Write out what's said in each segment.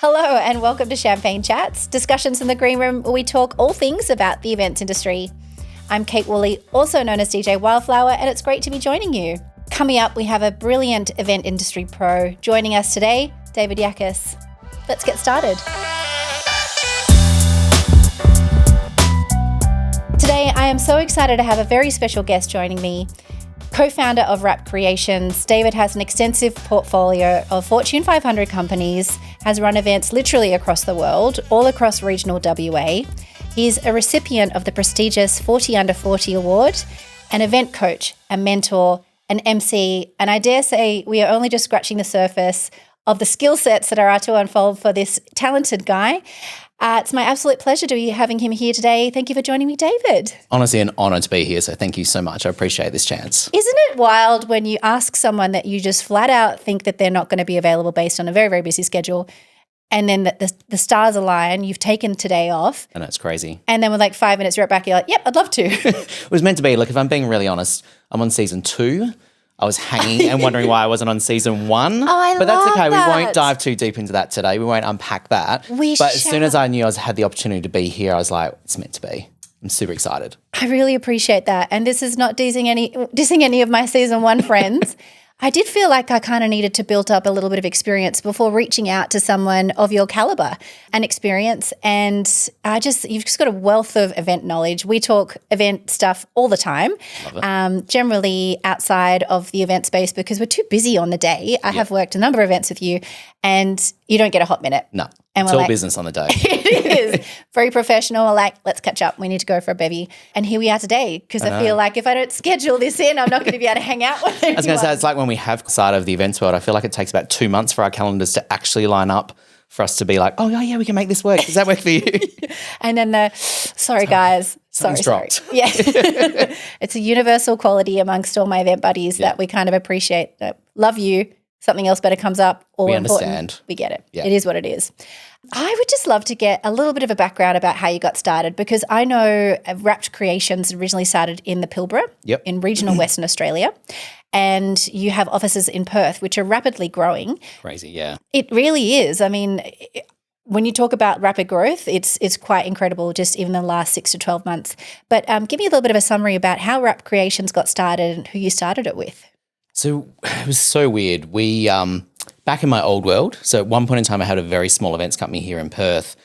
Hello and welcome to Champagne Chats, discussions in the green room where we talk all things about the events industry. I'm Kate Woolley, also known as DJ Wildflower, and it's great to be joining you. Coming up, we have a brilliant event industry pro joining us today, David Yakas. Let's get started. Today, I am so excited to have a very special guest joining me. Co-founder of Wrap Creations, David has an extensive portfolio of Fortune 500 companies, has run events literally across the world, all across regional WA. He's a recipient of the prestigious 40 Under 40 award, an event coach, a mentor, an MC, and I dare say we are only just scratching the surface of the skill sets that are to unfold for this talented guy. It's my absolute pleasure to be having him here today. Thank you for joining me, David. Honestly, an honour to be here, so thank you so much. I appreciate this chance. Isn't it wild when you ask someone that you just flat out think that they're not going to be available based on a very, very busy schedule, and then the stars align, you've taken today off. I know, it's crazy. And then with like 5 minutes, you're right back, you're like, yep, I'd love to. It was meant to be. Look, if I'm being really honest, I'm on season 2. I was hanging and wondering why I wasn't on season 1. But that's okay. that. We won't dive too deep into that today. We won't unpack that. But as soon as I knew had the opportunity to be here, I was like, it's meant to be. I'm super excited. I really appreciate that. And this is not dissing any of my season 1 friends. I did feel like I kind of needed to build up a little bit of experience before reaching out to someone of your caliber and experience. And you've just got a wealth of event knowledge. We talk event stuff all the time, generally outside of the event space because we're too busy on the day. I have worked a number of events with you and you don't get a hot minute. No, and it's all business on the day. It is. Very professional. We're like, let's catch up. We need to go for a bevy. And here we are today because I feel like if I don't schedule this in, I'm not going to be able to hang out with anyone. I was going to say, it's like when we have side of the events world, I feel like it takes about 2 months for our calendars to actually line up for us to be like, oh, yeah, we can make this work. Does that work for you? And then sorry guys. Sorry. Yeah. It's a universal quality amongst all my event buddies that we kind of appreciate. Love you. Something else better comes up. We understand. We get it. Yeah. It is what it is. I would just love to get a little bit of a background about how you got started because I know Wrapped Creations originally started in the Pilbara in regional Western Australia, and you have offices in Perth which are rapidly growing. Crazy, yeah. It really is. I mean, when you talk about rapid growth, it's quite incredible just even the last 6 to 12 months. But give me a little bit of a summary about how Wrapped Creations got started and who you started it with. So it was so weird. We, back in my old world, so at one point in time I had a very small events company here in Perth,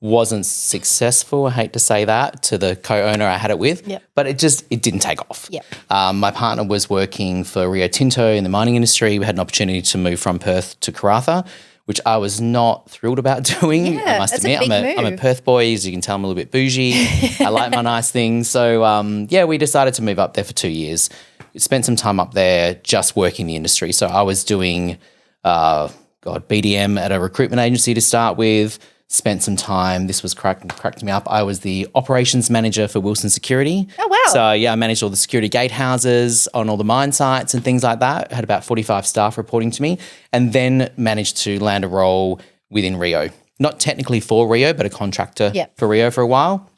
wasn't successful, I hate to say that, to the co-owner I had it with, but it didn't take off. My partner was working for Rio Tinto in the mining industry. We had an opportunity to move from Perth to Karratha, which I was not thrilled about doing, I must admit. I'm a Perth boy, as you can tell I'm a little bit bougie. I like my nice things. So, we decided to move up there for 2 years. Spent some time up there just working the industry. So I was doing, BDM at a recruitment agency to start with, spent some time, this was cracked me up, I was the operations manager for Wilson Security. Oh, wow. So, I managed all the security gatehouses on all the mine sites and things like that. Had about 45 staff reporting to me and then managed to land a role within Rio. Not technically for Rio, but a contractor for Rio for a while.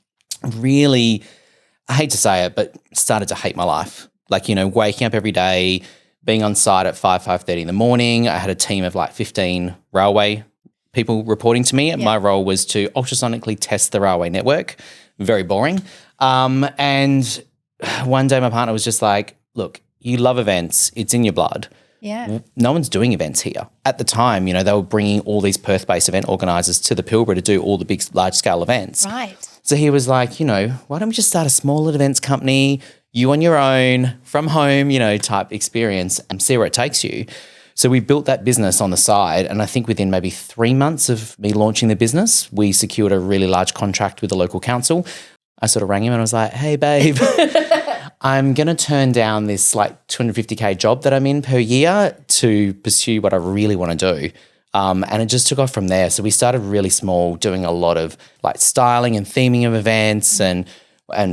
Really, I hate to say it, but started to hate my life. Like, waking up every day, being on site at 5:30 in the morning. I had a team of like 15 railway people reporting to me. And my role was to ultrasonically test the railway network. Very boring. And one day my partner was just like, look, you love events. It's in your blood. Yeah. No one's doing events here. At the time, they were bringing all these Perth-based event organisers to the Pilbara to do all the big, large-scale events. Right. So he was like, why don't we just start a small little events company, you on your own, from home, type experience and see where it takes you. So we built that business on the side, and I think within maybe 3 months of me launching the business, we secured a really large contract with the local council. I sort of rang him and I was like, hey, babe, I'm going to turn down this like $250K job that I'm in per year to pursue what I really want to do. And it just took off from there. So we started really small, doing a lot of like styling and theming of events and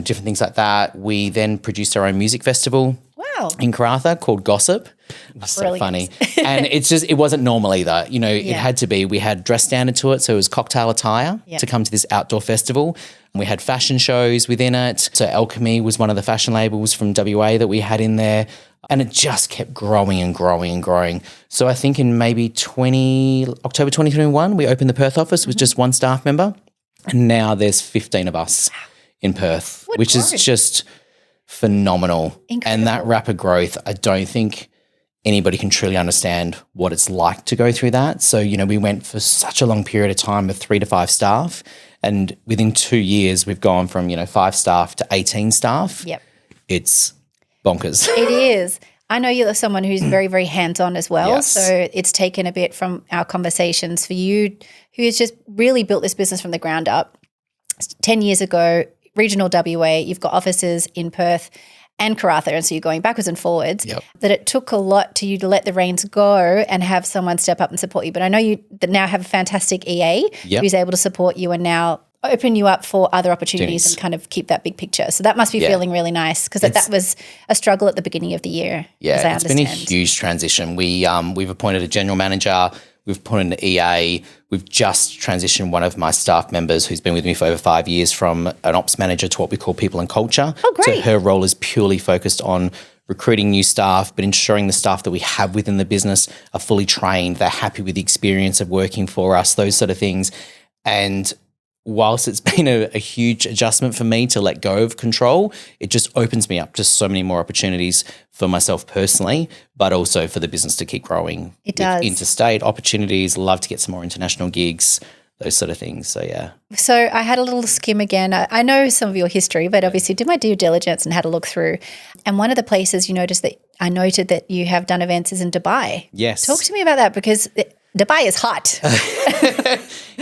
different things like that. We then produced our own music festival in Karratha called Gossip. It was so funny. And it wasn't normal either. It had to be. We had dress standard to it. So it was cocktail attire to come to this outdoor festival. We had fashion shows within it. So Alchemy was one of the fashion labels from WA that we had in there. And it just kept growing and growing and growing. So I think in maybe October 2021, we opened the Perth office with just one staff member. And now there's 15 of us in Perth, which is just phenomenal. Incredible. And that rapid growth, I don't think anybody can truly understand what it's like to go through that. So, we went for such a long period of time with 3 to 5 staff. And within 2 years, we've gone from, 5 staff to 18 staff. Yep. It's bonkers. It is. I know you're someone who's very, very hands-on as well. Yes. So it's taken a bit from our conversations for you, who has just really built this business from the ground up. 10 years ago, regional WA, you've got offices in Perth and Karratha, and so you're going backwards and forwards, that it took a lot to you to let the reins go and have someone step up and support you. But I know you now have a fantastic EA who's able to support you and now open you up for other opportunities and kind of keep that big picture. So that must be feeling really nice, because that was a struggle at the beginning of the year. Yeah, as I it's understand. been a huge transition. We've appointed a general manager. We've appointed an EA. We've just transitioned one of my staff members who's been with me for over 5 years from an ops manager to what we call people and culture. Oh, great. So her role is purely focused on recruiting new staff, but ensuring the staff that we have within the business are fully trained, they're happy with the experience of working for us, those sort of things. And whilst it's been a huge adjustment for me to let go of control, it just opens me up to so many more opportunities for myself personally, but also for the business to keep growing. It does. Interstate opportunities, love to get some more international gigs, those sort of things. So, yeah. So I had a little skim again. I know some of your history, but obviously did my due diligence and had a look through. And one of the places you noticed that I noted that you have done events is in Dubai. Yes. Talk to me about that, because Dubai is hot.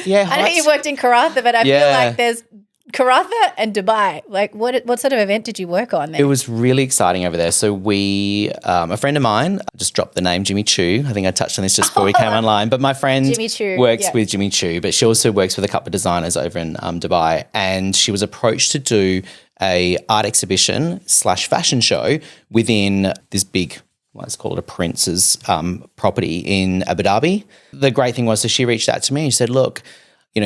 Yeah, I know you worked in Karratha, but I feel like there's Karratha and Dubai. Like, what sort of event did you work on there? It was really exciting over there. So a friend of mine, I just dropped the name Jimmy Choo. I think I touched on this just before we came online. But my friend Jimmy Choo, works with Jimmy Choo, but she also works with a couple of designers over in Dubai. And she was approached to do a art exhibition / fashion show within this big, let's call it a Prince's property in Abu Dhabi. The great thing was, so she reached out to me and she said, look,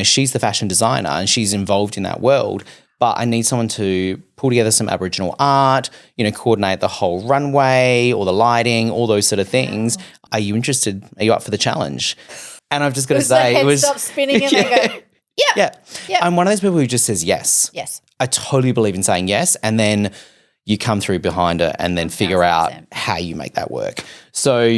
she's the fashion designer and she's involved in that world, but I need someone to pull together some Aboriginal art, coordinate the whole runway, all the lighting, all those sort of things. Are you interested? Are you up for the challenge? And I've just got to say, it was stop spinning and they go, yeah. I'm one of those people who just says yes. Yes. I totally believe in saying yes, and then you come through behind it and then figure out how you make that work. So,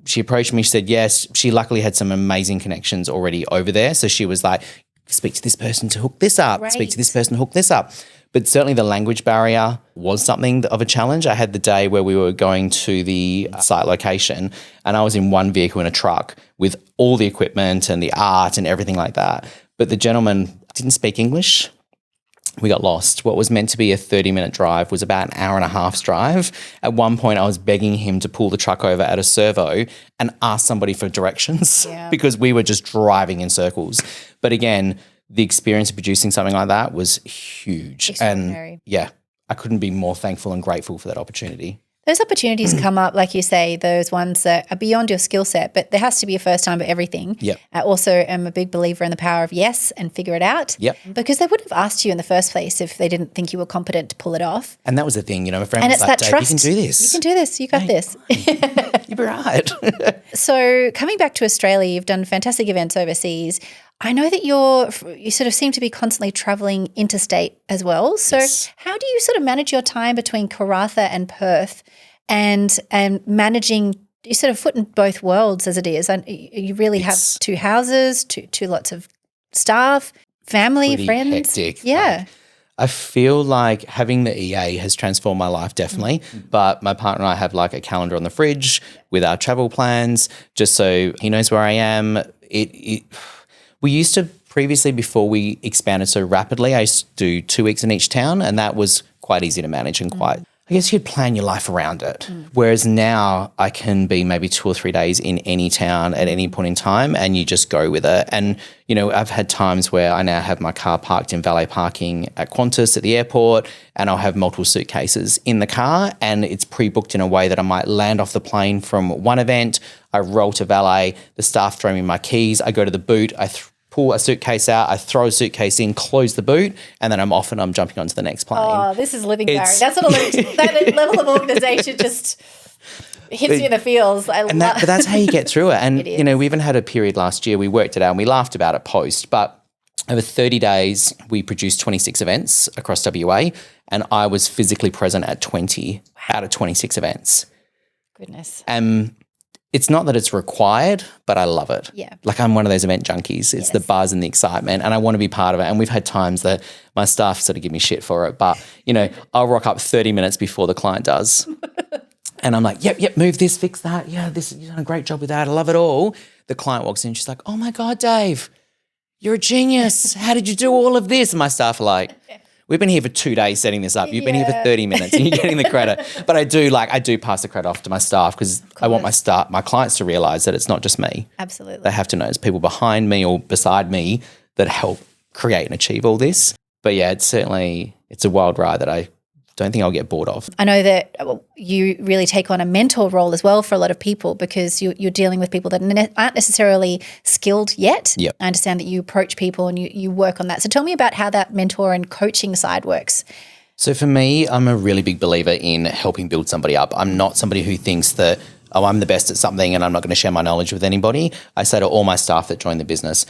she approached me, she said yes. She luckily had some amazing connections already over there. So she was like, speak to this person to hook this up, speak to this person to hook this up. But certainly the language barrier was something of a challenge. I had the day where we were going to the site location and I was in one vehicle in a truck with all the equipment and the art and everything like that. But the gentleman didn't speak English. We got lost. What was meant to be a 30-minute drive was about an hour and a half's drive. At one point, I was begging him to pull the truck over at a servo and ask somebody for directions because we were just driving in circles. But again, the experience of producing something like that was huge. And I couldn't be more thankful and grateful for that opportunity. Those opportunities come up, like you say, those ones that are beyond your skill set, but there has to be a first time for everything. Yep. I also am a big believer in the power of yes and figure it out. Yep. Because they wouldn't have asked you in the first place if they didn't think you were competent to pull it off. And that was the thing, my friend and was it's like, that Dave, trust. you can do this. You can do this. You got this. You'll be right. So coming back to Australia, you've done fantastic events overseas. I know that you sort of seem to be constantly traveling interstate as well. So how do you sort of manage your time between Karratha and Perth and managing, you sort of foot in both worlds as it is? And you really have 2 houses, two lots of staff, family, pretty friends. Hectic. Yeah. I feel like having the EA has transformed my life definitely, but my partner and I have like a calendar on the fridge with our travel plans just so he knows where I am. We used to previously, before we expanded so rapidly, I used to do 2 weeks in each town and that was quite easy to manage and quite, I guess you'd plan your life around it. Whereas now I can be maybe 2 or 3 days in any town at any point in time and you just go with it. And, I've had times where I now have my car parked in valet parking at Qantas at the airport and I'll have multiple suitcases in the car and it's pre-booked in a way that I might land off the plane from one event, I roll to valet, the staff throw me my keys, I go to the boot, I pull a suitcase out, I throw a suitcase in, close the boot, and then I'm off and I'm jumping onto the next plane. Oh, this is living, Barry. That level of organisation just It hits me in the feels. But that's how you get through it. And, It you know, we even had a period last year, we worked it out and we laughed about it post, but over 30 days, we produced 26 events across WA, and I was physically present at 20 out of 26 events. Goodness. It's not that it's required, but I love it. Yeah. Like I'm one of those event junkies. It's the buzz and the excitement, and I want to be part of it. And we've had times that my staff sort of give me shit for it, but, you know, I'll rock up 30 minutes before the client does. And I'm like, yep, move this, fix that. Yeah, you've done a great job with that. I love it all. The client walks in, she's like, oh my God, Dave, you're a genius. How did you do all of this? And my staff are like, we've been here for 2 days setting this up. You've been here for 30 minutes and you're getting the credit. But I do pass the credit off to my staff because I want my clients to realize that it's not just me. Absolutely. They have to know it's people behind me or beside me that help create and achieve all this. But yeah, it's a wild ride that I don't think I'll get bored of. I know that you really take on a mentor role as well for a lot of people because you're dealing with people that aren't necessarily skilled yet. Yep. I understand that you approach people and you work on that. So tell me about how that mentor and coaching side works. So for me, I'm a really big believer in helping build somebody up. I'm not somebody who thinks that, oh, I'm the best at something and I'm not going to share my knowledge with anybody. I say to all my staff that join the business,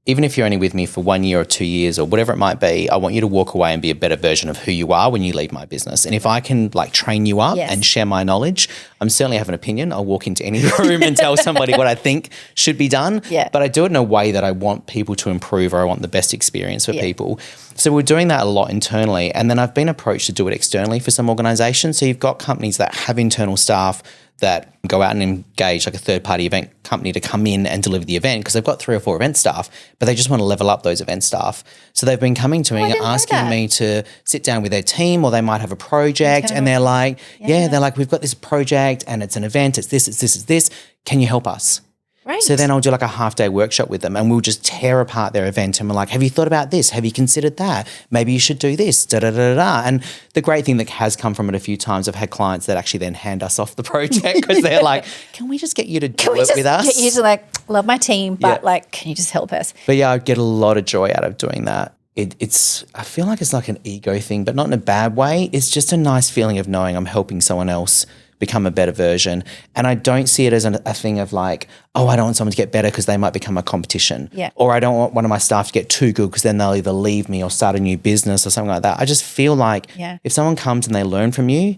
even if you're only with me for 1 year or 2 years or whatever it might be, I want you to walk away and be a better version of who you are when you leave my business. And if I can like train you up and share my knowledge, I'm certainly have an opinion. I'll walk into any room and tell somebody what I think should be done. Yeah. But I do it in a way that I want people to improve or I want the best experience for people. So we're doing that a lot internally. And then I've been approached to do it externally for some organizations. So you've got companies that have internal staff that go out and engage like a third-party event company to come in and deliver the event because they've got 3 or 4 event staff, but they just want to level up those event staff. So they've been coming to me and asking me to sit down with their team, or they might have a project and they're like, they're like, we've got this project and it's an event, it's this, it's this, it's this. Can you help us? Right. So then I'll do like a half-day workshop with them and we'll just tear apart their event and we're like, have you thought about this? Have you considered that? Maybe you should do this, da-da-da-da-da. And the great thing that has come from it a few times, I've had clients that actually then hand us off the project because they're like, can we just get you to do it with us? Get you to like, love my team, but like, can you just help us? But yeah, I get a lot of joy out of doing that. I feel like it's like an ego thing, but not in a bad way. It's just a nice feeling of knowing I'm helping someone else become a better version. And I don't see it as a thing of like, oh, I don't want someone to get better because they might become a competition. Yeah. Or I don't want one of my staff to get too good because then they'll either leave me or start a new business or something like that. I just feel like if someone comes and they learn from you,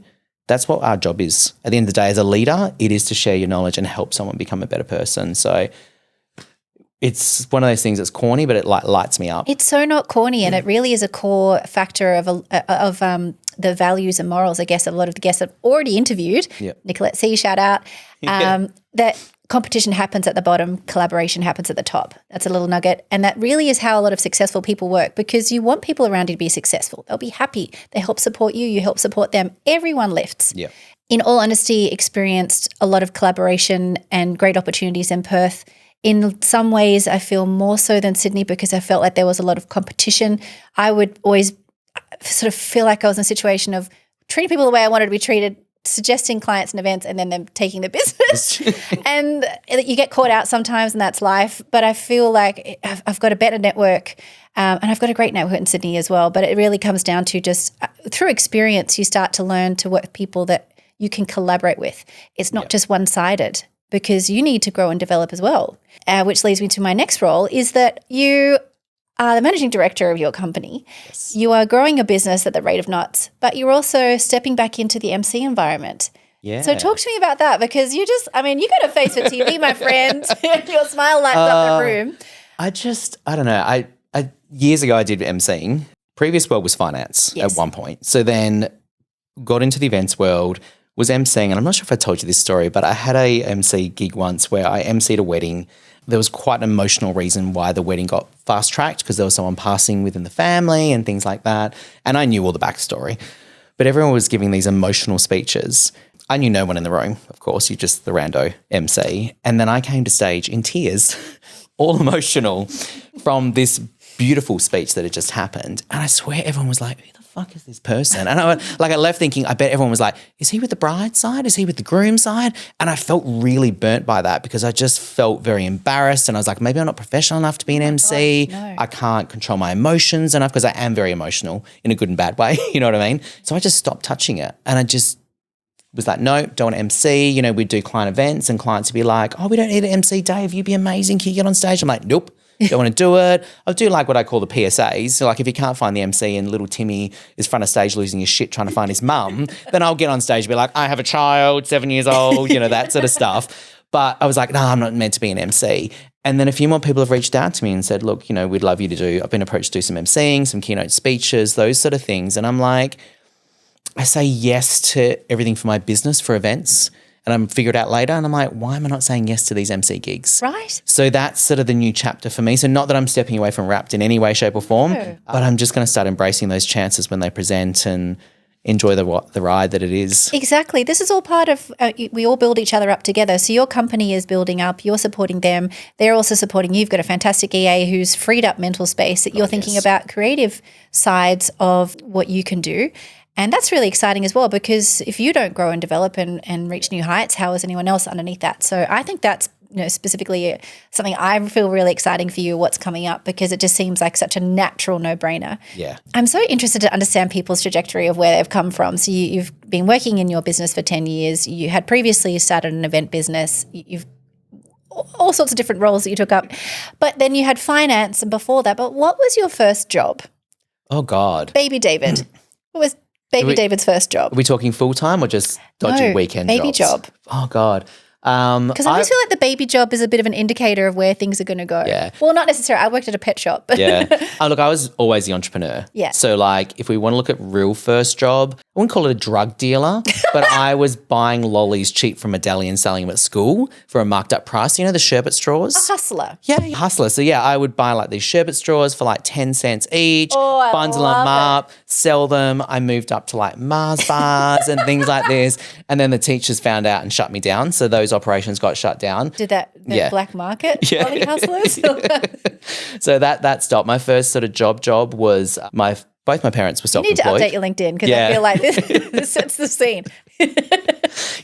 that's what our job is. At the end of the day, as a leader, it is to share your knowledge and help someone become a better person. So it's one of those things that's corny, but it lights me up. It's so not corny, and it really is a core factor of the values and morals, I guess, of a lot of the guests I've already interviewed. Yep. Nicolette C, shout out. That competition happens at the bottom, collaboration happens at the top. That's a little nugget. And that really is how a lot of successful people work, because you want people around you to be successful. They'll be happy. They help support you. You help support them. Everyone lifts. Yeah. In all honesty, experienced a lot of collaboration and great opportunities in Perth. In some ways, I feel more so than Sydney because I felt like there was a lot of competition. I would always sort of feel like I was in a situation of treating people the way I wanted to be treated, suggesting clients and events, and then them taking the business. And you get caught out sometimes, and that's life. But I feel like I've got a better network, and I've got a great network in Sydney as well. But it really comes down to just through experience, you start to learn to work with people that you can collaborate with. It's not just one-sided, because you need to grow and develop as well, which leads me to my next role, is that you are the managing director of your company. Yes. You are growing a business at the rate of knots, but you're also stepping back into the MC environment. Yeah. So talk to me about that, because you got a face for TV, my friend. Your smile lights up the room. I don't know. I years ago I did MCing. Previous world was finance at one point. So then got into the events world, was MCing, and I'm not sure if I told you this story, but I had a MC gig once where I MC'd a wedding. There was quite an emotional reason why the wedding got fast-tracked, because there was someone passing within the family and things like that. And I knew all the backstory. But everyone was giving these emotional speeches. I knew no one in the room, of course. You're just the rando MC. And then I came to stage in tears, all emotional, from this beautiful speech that had just happened. And I swear everyone was like, who the fuck is this person? And I left thinking, I bet everyone was like, is he with the bride side? Is he with the groom side? And I felt really burnt by that, because I just felt very embarrassed. And I was like, maybe I'm not professional enough to be an MC. Gosh, no. I can't control my emotions enough, because I am very emotional in a good and bad way. You know what I mean? So I just stopped touching it. And I just was like, no, don't want to MC. You know, we'd do client events and clients would be like, oh, we don't need an MC, Dave. You'd be amazing. Can you get on stage? I'm like, nope. Don't want to do it. I'll do like what I call the PSAs. So like if you can't find the MC and little Timmy is front of stage losing his shit trying to find his mum, then I'll get on stage and be like, I have a child, 7 years old, you know, that sort of stuff. But I was like, no, I'm not meant to be an MC. And then a few more people have reached out to me and said, look, you know, we'd love you to do, I've been approached to do some MCing, some keynote speeches, those sort of things. And I'm like, I say yes to everything for my business, for events. And I'm figure it out later. And I'm like, why am I not saying yes to these MC gigs? Right. So that's sort of the new chapter for me. So not that I'm stepping away from Wrapped in any way, shape or form, but I'm just going to start embracing those chances when they present and enjoy the ride that it is. Exactly. This is all part of, we all build each other up together. So your company is building up, you're supporting them. They're also supporting you. You've got a fantastic EA who's freed up mental space that you're thinking about creative sides of what you can do. And that's really exciting as well, because if you don't grow and develop and reach new heights, how is anyone else underneath that? So I think that's, you know, specifically something I feel really exciting for you, what's coming up, because it just seems like such a natural no-brainer. Yeah. I'm so interested to understand people's trajectory of where they've come from. So you've been working in your business for 10 years. You had previously started an event business. You've all sorts of different roles that you took up. But then you had finance and before that. But what was your first job? Oh, God. Baby David. What was David's first job? Are we talking full-time or just dodgy weekend jobs? Baby job. Oh, God. Because I always feel like the baby job is a bit of an indicator of where things are going to go. Yeah. Well, not necessarily. I worked at a pet shop. But Yeah. Look, I was always the entrepreneur. Yeah. So like if we want to look at real first job, I wouldn't call it a drug dealer, but I was buying lollies cheap from a deli and selling them at school for a marked up price. You know, the sherbet straws? A hustler. Yeah, hustler. So yeah, I would buy like these sherbet straws for like 10 cents each, I bundle love them up, sell them. I moved up to like Mars bars and things like this. And then the teachers found out and shut me down. So those operations got shut down. Did that black market? Yeah. Lolly hustlers? So that stopped. My first sort of job was both my parents were You need self-employed. to update your LinkedIn because I feel like this sets the scene.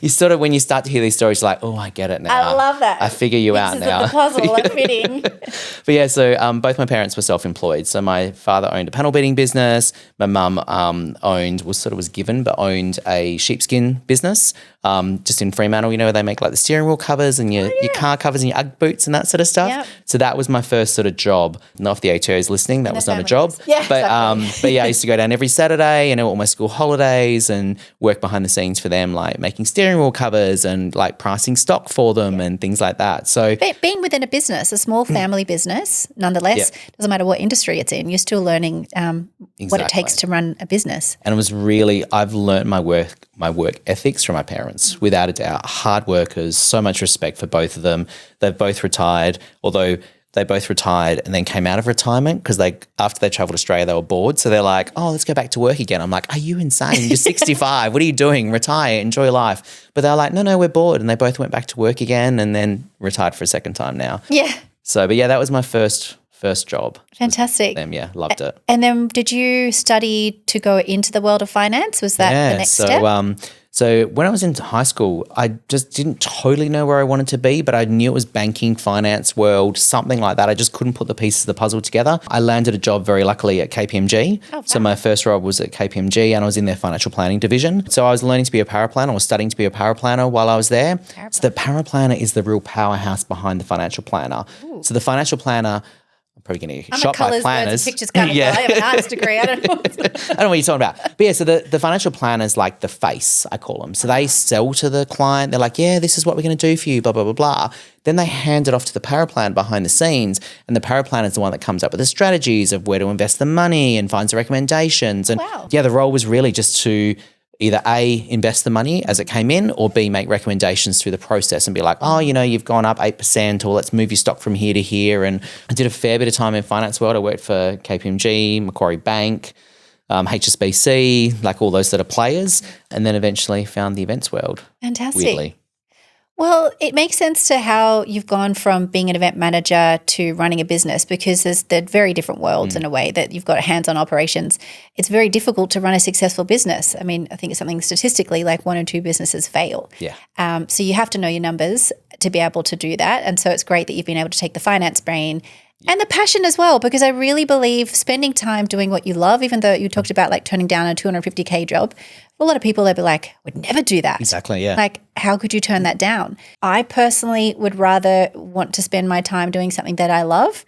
You sort of, when you start to hear these stories, you're like, oh, I get it now. I love that. I figure you out now. The puzzle of fitting. But yeah, so both my parents were self-employed. So my father owned a panel beating business. My mum was given a sheepskin business just in Fremantle, you know, where they make like the steering wheel covers and your car covers and your Ugg boots and that sort of stuff. Yep. So that was my first sort of job. Not if the ATO is listening, that was not a job. Yeah, but, exactly. but yeah, I used to go down every Saturday and all my school holidays and work behind the scenes for them, like making steering wheel covers and like pricing stock for them and things like that. So being within a business, a small family business, nonetheless, doesn't matter what industry it's in, you're still learning what it takes to run a business. And it was really, I've learned my work ethics from my parents, without a doubt. Hard workers, so much respect for both of them. They've both retired, although they both retired and then came out of retirement because after they travelled Australia, they were bored. So they're like, oh, let's go back to work again. I'm like, are you insane? You're 65. What are you doing? Retire, enjoy life. But they're like, no, we're bored. And they both went back to work again and then retired for a second time now. Yeah. So, but yeah, that was my first job. Fantastic. Yeah, loved it. And then did you study to go into the world of finance? Was that the next step? So when I was in high school, I just didn't totally know where I wanted to be, but I knew it was banking, finance world, something like that. I just couldn't put the pieces of the puzzle together. I landed a job very luckily at KPMG. Oh, wow. So my first role was at KPMG and I was in their financial planning division. So I was learning to be a paraplanner. I was studying to be a paraplanner while I was there. So the paraplanner is the real powerhouse behind the financial planner. Ooh. So the financial planner, I'm probably going to get shot by planners. Pictures kind of I have an arts degree. I don't know. I don't know what you're talking about. But yeah, so the financial planner's like the face, I call them. So they sell to the client. They're like, yeah, this is what we're going to do for you, blah, blah, blah, blah. Then they hand it off to the paraplanner behind the scenes. And the paraplanner is the one that comes up with the strategies of where to invest the money and finds the recommendations. And yeah, the role was really just to either A, invest the money as it came in, or B, make recommendations through the process and be like, oh, you know, you've gone up 8%, or let's move your stock from here to here. And I did a fair bit of time in finance world. I worked for KPMG, Macquarie Bank, HSBC, like all those sort of players, and then eventually found the events world. Fantastic. Weirdly. Well, it makes sense to how you've gone from being an event manager to running a business, because they're very different worlds in a way that you've got hands-on operations. It's very difficult to run a successful business. I mean, I think it's something statistically like 1 in 2 businesses fail. Yeah. So you have to know your numbers to be able to do that. And so it's great that you've been able to take the finance brain And the passion as well, because I really believe spending time doing what you love, even though you talked about like turning down a 250K job, a lot of people, they'd be like, would never do that. Exactly, yeah. Like, how could you turn that down? I personally would rather want to spend my time doing something that I love.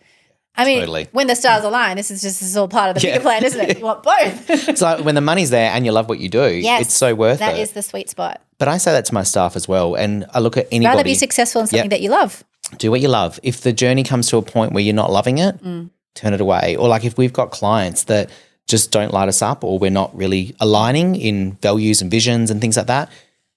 I mean, Totally. when the stars align, this is all part of the bigger plan, isn't it? You want both. It's like when the money's there and you love what you do, Yes, it's so worth it. That is the sweet spot. But I say that to my staff as well. And I look at anybody. Rather be successful in something that you love. Do what you love. If the journey comes to a point where you're not loving it, turn it away. Or like if we've got clients that just don't light us up or we're not really aligning in values and visions and things like that,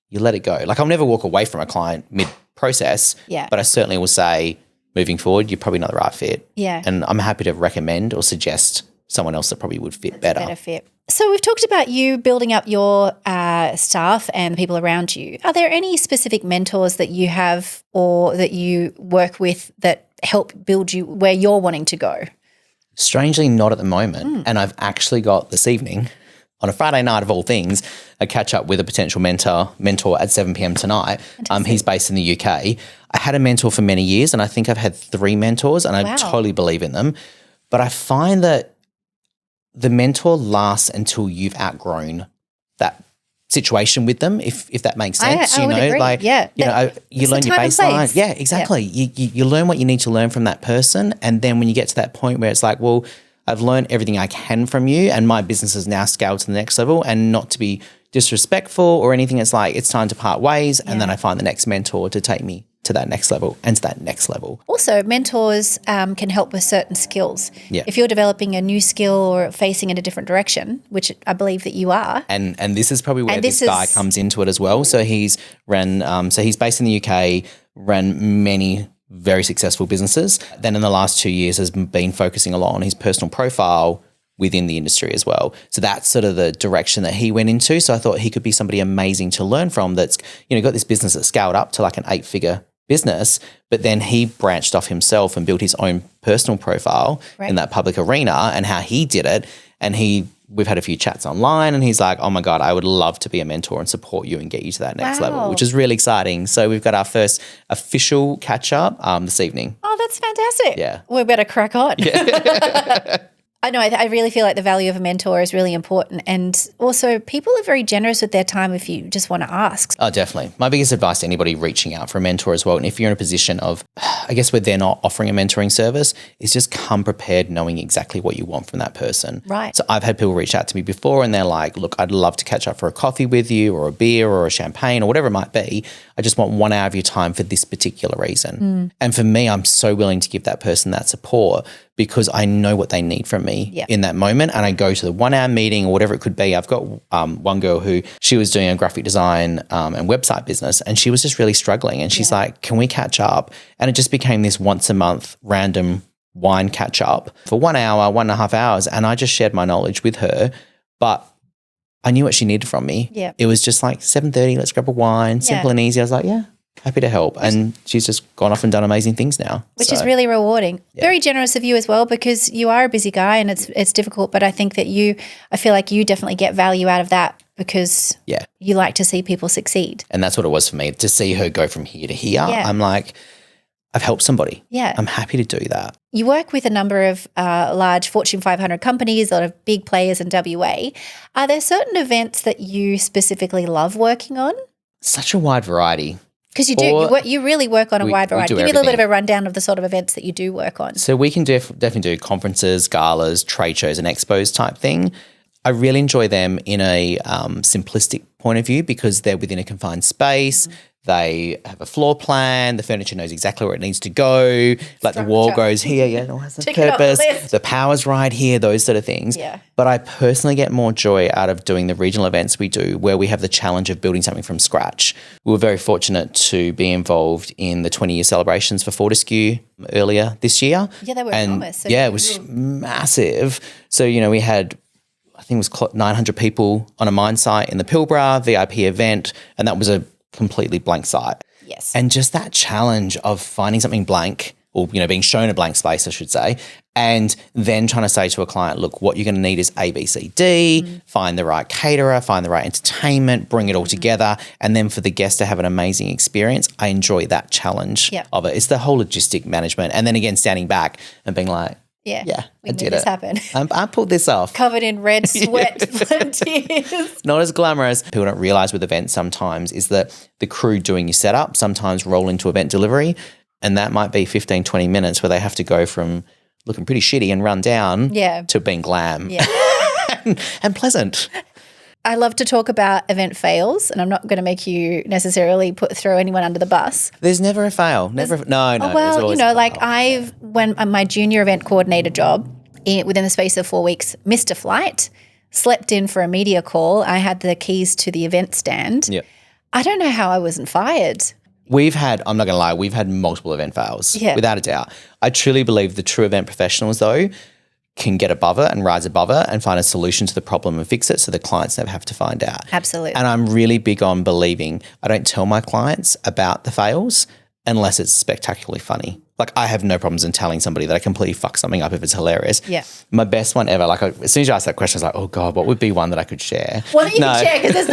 you let it go. Like I'll never walk away from a client mid-process, but I certainly will say, moving forward, you're probably not the right fit. Yeah. And I'm happy to recommend or suggest someone else that probably would fit better. Better fit. So we've talked about you building up your staff and the people around you. Are there any specific mentors that you have or that you work with that help build you where you're wanting to go? Strangely, not at the moment. And I've actually got this evening, on a Friday night of all things, a catch up with a potential mentor at 7 p.m. tonight. He's based in the UK. I had a mentor for many years and I think I've had 3 mentors and I totally believe in them. But I find that the mentor lasts until you've outgrown that situation with them, if that makes sense. I would agree. Like, you learn your baseline. Yeah, exactly. Yeah. You learn what you need to learn from that person. And then when you get to that point where it's like, well, I've learned everything I can from you and my business is now scaled to the next level, and not to be disrespectful or anything. It's like, it's time to part ways. And then I find the next mentor to take me to that next level and to that next level. Also, mentors can help with certain skills. Yeah. If you're developing a new skill or facing in a different direction, which I believe that you are. And this is probably where this guy comes into it as well. So he's he's based in the UK, ran many very successful businesses. Then in the last 2 years has been focusing a lot on his personal profile within the industry as well. So that's sort of the direction that he went into. So I thought he could be somebody amazing to learn from that's, got this business that scaled up to like an 8-figure business, but then he branched off himself and built his own personal profile in that public arena and how he did it. And we've had a few chats online and he's like, oh my God, I would love to be a mentor and support you and get you to that next level, which is really exciting. So we've got our first official catch up this evening. Oh, that's fantastic. Yeah. We better crack on. Yeah. I know. I really feel like the value of a mentor is really important. And also people are very generous with their time if you just want to ask. Oh, definitely. My biggest advice to anybody reaching out for a mentor as well, and if you're in a position of, I guess, where they're not offering a mentoring service, is just come prepared knowing exactly what you want from that person. Right. So I've had people reach out to me before and they're like, look, I'd love to catch up for a coffee with you or a beer or a champagne or whatever it might be. I just want 1 hour of your time for this particular reason. And for me, I'm so willing to give that person that support because I know what they need from me in that moment. And I go to the 1 hour meeting or whatever it could be. I've got one girl who she was doing a graphic design and website business and she was just really struggling. And she's like, can we catch up? And it just became this once a month random wine catch up for 1 hour, 1.5 hours. And I just shared my knowledge with her, but I knew what she needed from me. Yeah. It was just like 7:30, let's grab a wine, simple and easy. I was like, happy to help. And she's just gone off and done amazing things now. Which is really rewarding. Yeah. Very generous of you as well because you are a busy guy and it's difficult. But I think that I feel like you definitely get value out of that because you like to see people succeed. And that's what it was for me, to see her go from here to here. Yeah. I'm like, I've helped somebody. Yeah. I'm happy to do that. You work with a number of large Fortune 500 companies, a lot of big players in WA. Are there certain events that you specifically love working on? Such a wide variety. Because you do. You really work on a wide variety. Give me a little bit of a rundown of the sort of events that you do work on. So we can definitely do conferences, galas, trade shows and expos type thing. I really enjoy them in a simplistic point of view because they're within a confined space. They have a floor plan. The furniture knows exactly where it needs to go. Like the wall goes here. Yeah, it all has a purpose. The power's right here, those sort of things. Yeah. But I personally get more joy out of doing the regional events we do where we have the challenge of building something from scratch. We were very fortunate to be involved in the 20-year celebrations for Fortescue earlier this year. Yeah, they were enormous. So it was massive. So, we had, I think it was 900 people on a mine site in the Pilbara, VIP event, and that was a completely blank site. Yes. And just that challenge of finding something blank, or, being shown a blank space, I should say, and then trying to say to a client, look, what you're going to need is A, B, C, D, find the right caterer, find the right entertainment, bring it all together, and then for the guest to have an amazing experience. I enjoy that challenge of it. It's the whole logistic management. And then again, standing back and being like, yeah, I did this it. Happen. I pulled this off. Covered in red sweat and tears. Not as glamorous. People don't realize with events sometimes is that the crew doing your setup sometimes roll into event delivery, and that might be 15, 20 minutes where they have to go from looking pretty shitty and run down to being glam and pleasant. I love to talk about event fails, and I'm not going to make you necessarily throw anyone under the bus. There's never a fail. No. Oh, well, when my junior event coordinator job, within the space of 4 weeks, missed a flight, slept in for a media call. I had the keys to the event stand. Yep. I don't know how I wasn't fired. I'm not going to lie, we've had multiple event fails, without a doubt. I truly believe the true event professionals, though, can get above it and rise above it and find a solution to the problem and fix it so the clients never have to find out. Absolutely. And I'm really big on believing I don't tell my clients about the fails unless it's spectacularly funny. Like, I have no problems in telling somebody that I completely fuck something up if it's hilarious. Yeah. My best one ever, as soon as you asked that question, I was like, oh God, what would be one that I could share? Well, you can share, because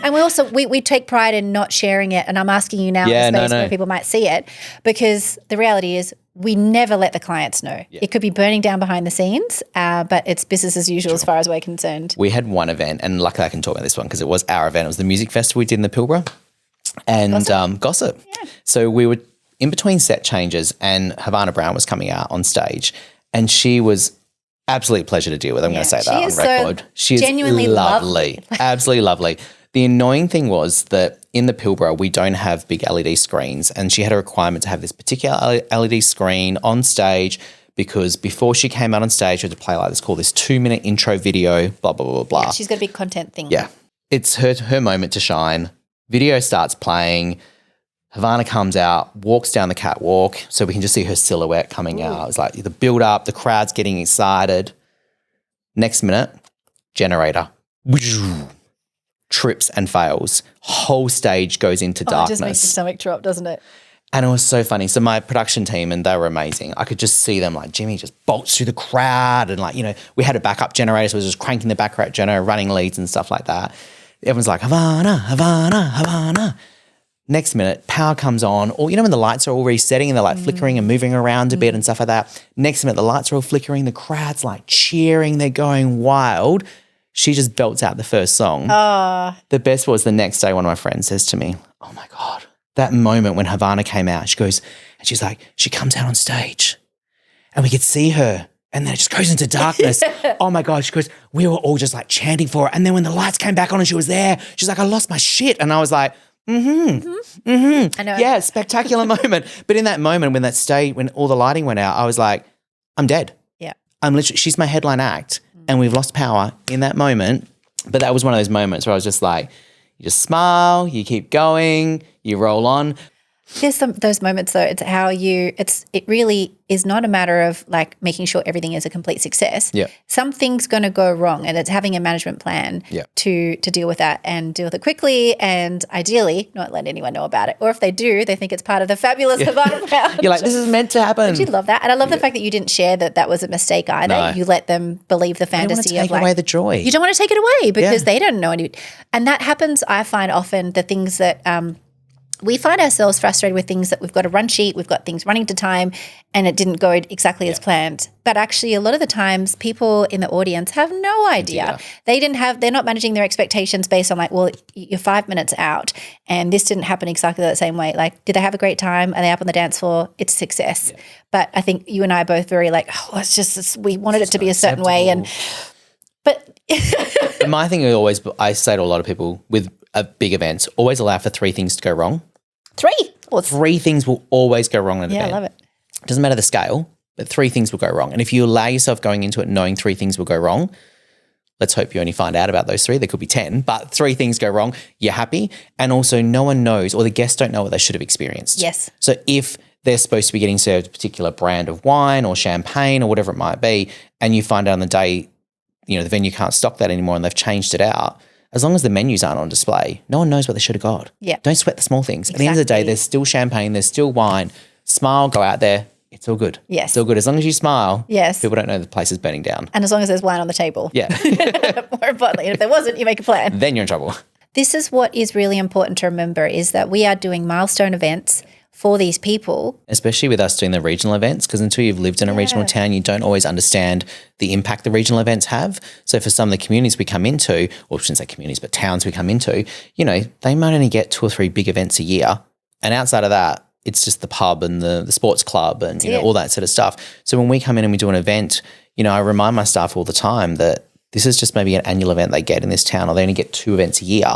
and we also, we take pride in not sharing it. And I'm asking you now in a space where people might see it, because the reality is we never let the clients know. Yeah. It could be burning down behind the scenes, but it's business as usual as far as we're concerned. We had one event, and luckily I can talk about this one because it was our event. It was the music festival we did in the Pilbara and Gossip. Yeah. So we were in between set changes, and Havana Brown was coming out on stage, and she was absolutely a pleasure to deal with. I'm going to say that on record. She is genuinely lovely. Absolutely lovely. The annoying thing was that in the Pilbara, we don't have big LED screens, and she had a requirement to have this particular LED screen on stage because before she came out on stage, she had to play like this, called this 2-minute intro video, blah, blah, blah, blah. Yeah, she's got a big content thing. Yeah. It's her moment to shine. Video starts playing. Havana comes out, walks down the catwalk so we can just see her silhouette coming out. It's like the build up, the crowd's getting excited. Next minute, generator. Trips and fails. Whole stage goes into darkness. It just makes your stomach drop, doesn't it? And it was so funny. So my production team, and they were amazing. I could just see them, like, Jimmy just bolts through the crowd, and we had a backup generator, so we were just cranking the backup generator, running leads and stuff like that. Everyone's like, Havana, Havana, Havana. Next minute, power comes on, or when the lights are all resetting and they're like flickering and moving around a bit and stuff like that. Next minute, the lights are all flickering, the crowd's like cheering, they're going wild. She just belts out the first song. The best was the next day, one of my friends says to me, oh my God, that moment when Havana came out, she goes, and she's like, she comes out on stage and we could see her. And then it just goes into darkness. Oh my God. She goes, we were all just like chanting for her. And then when the lights came back on and she was there, she's like, I lost my shit. And I was like, I know. Yeah, spectacular moment. But in that moment when all the lighting went out, I was like, I'm dead. Yeah. She's my headline act and we've lost power in that moment. But that was one of those moments where I was just like, you just smile, you keep going, you roll on. There's those moments though, it's how it really is not a matter of like making sure everything is a complete success. Yeah. Something's going to go wrong, and it's having a management plan to deal with that and deal with it quickly, and ideally not let anyone know about it. Or if they do, they think it's part of the fabulous Havana Brown. You're like, this is meant to happen. But you love that. And I love the fact that you didn't share that was a mistake either. No. You let them believe the fantasy of like, away the joy. You don't want to take it away because they don't know any. And that happens, I find often, the things that we find ourselves frustrated with things that we've got a run sheet, we've got things running to time, and it didn't go exactly as planned. But actually, a lot of the times, people in the audience have no idea. They're not managing their expectations based on like, well, you're 5 minutes out, and this didn't happen exactly the same way. Like, did they have a great time? Are they up on the dance floor? It's success. Yeah. But I think you and I are both very like, we wanted it to be a certain way, but my thing I say to a lot of people with big events, always allow for 3 things to go wrong. 3 things will always go wrong in an event. Yeah, I love it. It doesn't matter the scale, but 3 things will go wrong. And if you allow yourself going into it knowing 3 things will go wrong, let's hope you only find out about those 3. There could be 10, but 3 things go wrong, you're happy. And also no one knows, or the guests don't know what they should have experienced. Yes. So if they're supposed to be getting served a particular brand of wine or champagne or whatever it might be, and you find out on the day, the venue can't stock that anymore and they've changed it out, as long as the menus aren't on display, no one knows what they should have got. Yeah. Don't sweat the small things. Exactly. At the end of the day, there's still champagne, there's still wine. Smile, go out there. It's all good. Yes. It's all good. As long as you smile, Yes. people don't know the place is burning down. And as long as there's wine on the table. Yeah. More importantly, if there wasn't, you make a plan. Then you're in trouble. This is what is really important to remember is that we are doing milestone events for these people. Especially with us doing the regional events, because until you've lived in a regional town, you don't always understand the impact the regional events have. So for some of the communities we come into, or I shouldn't say communities, but towns we come into, you know, they might only get 2 or 3 big events a year. And outside of that, it's just the pub and the sports club and, you know, all that sort of stuff. So when we come in and we do an event, you know, I remind my staff all the time that this is just maybe an annual event they get in this town, or they only get 2 events a year.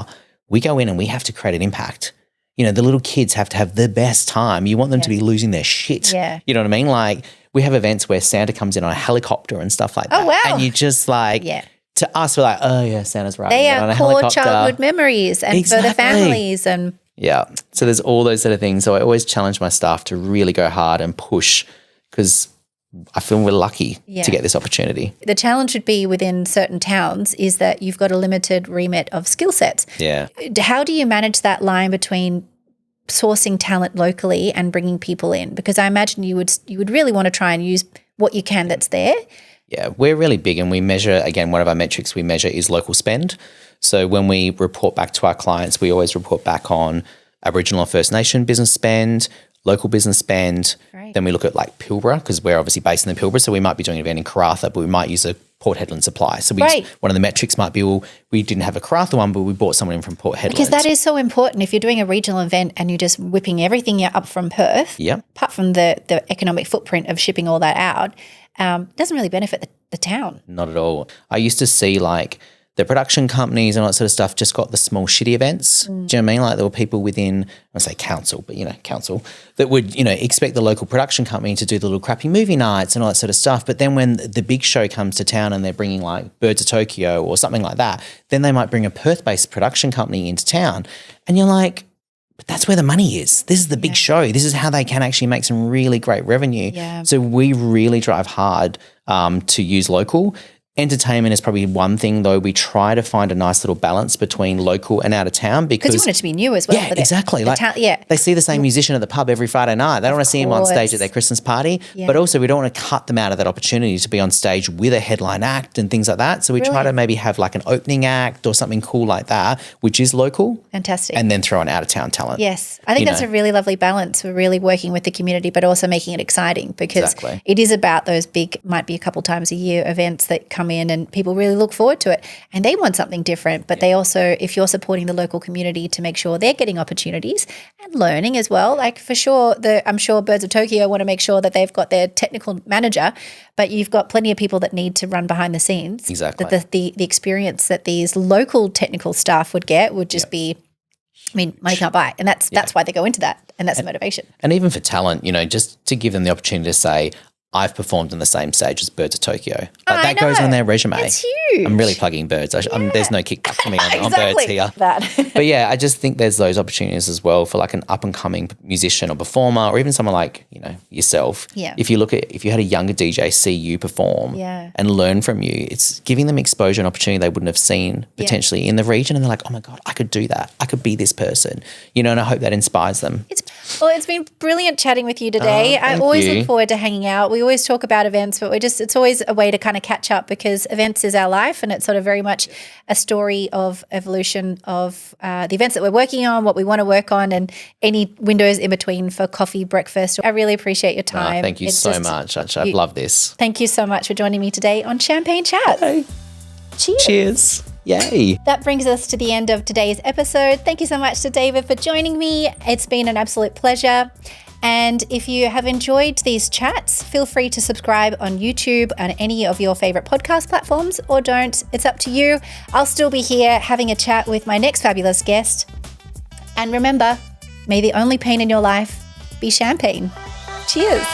We go in and we have to create an impact. You know, the little kids have to have the best time. You want them to be losing their shit. Yeah. You know what I mean? Like we have events where Santa comes in on a helicopter and stuff like that. Oh, wow. And you just like, to us, we're like, oh yeah, Santa's riding They on a are core helicopter. childhood memories and for the families and yeah. So there's all those sort of things. So I always challenge my staff to really go hard and push, because I feel we're lucky to get this opportunity. The challenge would be within certain towns is that you've got a limited remit of skill sets. Yeah. How do you manage that line between sourcing talent locally and bringing people in? Because I imagine you would really want to try and use what you can that's there. Yeah, we're really big, and we measure, again, one of our metrics we measure is local spend. So when we report back to our clients, we always report back on Aboriginal or First Nation business spend, local business spend. Right. Then we look at like Pilbara, because we're obviously based in the Pilbara, so we might be doing an event in Karratha, but we might use a Port Hedland supply. So one of the metrics might be, well, we didn't have a Karratha one, but we bought someone in from Port Hedland. Because that is so important. If you're doing a regional event and you're just whipping everything up from Perth, apart from the economic footprint of shipping all that out, doesn't really benefit the town. Not at all. I used to see like the production companies and all that sort of stuff just got the small shitty events. Do you know what I mean? Like there were people within, I say council, but council that would, expect the local production company to do the little crappy movie nights and all that sort of stuff. But then when the big show comes to town and they're bringing like Birds of Tokyo or something like that, then they might bring a Perth-based production company into town. And you're like, but that's where the money is. This is the big show. This is how they can actually make some really great revenue. Yeah. So we really drive hard to use local. Entertainment is probably one thing, though. We try to find a nice little balance between local and out of town, because you want it to be new as well. Yeah, exactly. They see the same musician at the pub every Friday night. They don't want to see him on stage at their Christmas party, but also we don't want to cut them out of that opportunity to be on stage with a headline act and things like that. So we try to maybe have like an opening act or something cool like that, which is local. Fantastic. And then throw an out of town talent. Yes. I think that's a really lovely balance. We're really working with the community, but also making it exciting, because it is about those big, might be a couple times a year events that come in and people really look forward to it, and they want something different. But they also, if you're supporting the local community to make sure they're getting opportunities and learning as well, like for sure, I'm sure Birds of Tokyo want to make sure that they've got their technical manager, but you've got plenty of people that need to run behind the scenes. Exactly. That the experience that these local technical staff would get would just be, money can't buy. And that's why they go into that, and that's the motivation. And even for talent, just to give them the opportunity to say, I've performed on the same stage as Birds of Tokyo. That goes on their resume. It's huge. I'm really plugging Birds. There's no kickback for me on Birds here. But yeah, I just think there's those opportunities as well for like an up and coming musician or performer, or even someone like, yourself. Yeah. If you had a younger DJ see you perform and learn from you, it's giving them exposure and opportunity they wouldn't have seen potentially in the region. And they're like, oh my God, I could do that. I could be this person, and I hope that inspires them. It's been brilliant chatting with you today. I always look forward to hanging out. We always talk about events, but it's always a way to kind of catch up, because events is our life, and it's sort of very much a story of evolution of the events that we're working on, what we want to work on, and any windows in between for coffee, breakfast. I really appreciate your time. Thank you so much. I've loved this. Thank you so much for joining me today on Champagne Chat. Hey. Cheers. Yay. That brings us to the end of today's episode. Thank you so much to David for joining me. It's been an absolute pleasure. And if you have enjoyed these chats, feel free to subscribe on YouTube and any of your favorite podcast platforms, or don't. It's up to you. I'll still be here having a chat with my next fabulous guest. And remember, may the only pain in your life be champagne. Cheers.